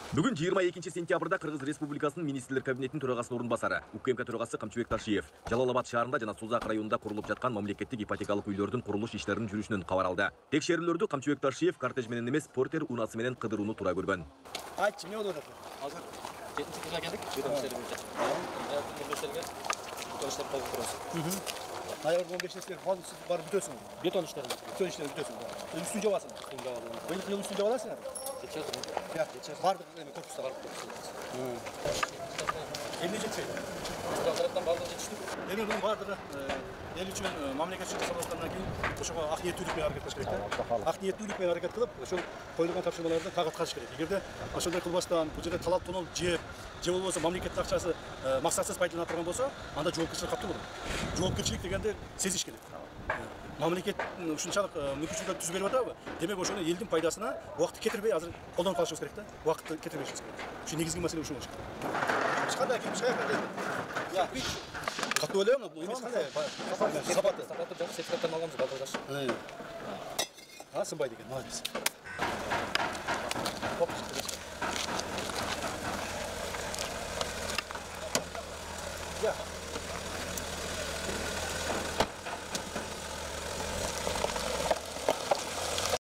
Бүгін 22 сентябрда Қырғыз Республикасының министрлер кабинетінің төрағасының орынбасары, УКМК төрағасы Камчыбек Ташиев Жалал-Абад шаарында жана Созак районунда курулуп жаткан мамлекеттик ипотекалык үйлөрдүн курулуш иштеринин жүрүшүнөн кабар алды. Текшерүүлөрдү Камчыбек Ташиев кортеж менен эмес, портер унасы менен кыдырууну туура көргөн. Айтчы, эмне болуп атат? Азыр 7-кызга келдик. Бетон иштери боюнча. Ноябрь 15-сине барып бүтөсүң. Бетон иштери бүтөсүң. Үстүн жабасың. Быйыл кыл үстүн жабаласың. Бардык эме корпуста барып. Эмне жетпейт? Тараптан бардыгы жетиштик. Эми бунун бардыгы эл үчүн мамлекет үчүн жасалып аткандан кийин ошого ак ниеттүүлүк менен аракет кылыш керек да. Ак ниеттүүлүк менен аракет кылып, ошол коюлган тапшырмаларды тагат кылыш керек. Эгерде ошондой кылбастан, бул жерде талап тонол же болбосо мамлекеттин акчасы максатсыз пайдаланып турган болсо, анда жоопкерчилик катуу болот. Жоопкерчилик дегенде сезиш керек. Мамлекет ушунчалык мүмкүнчүлүктөр түзүп берип атабы? Демек ошону элдин пайдасына убакытты кетирбей азыр колдонуп калышыбыз керек да. Убакытты кетирбешибиз керек. Ушу негизги маселе ушул болуш керек. Ешкандай ким шаякта. Я, катуу эле, бул эмес кандай? Сапаты жок, сертификаттан алганбыз балдар жаш. Сынбайт экен, молодец. Я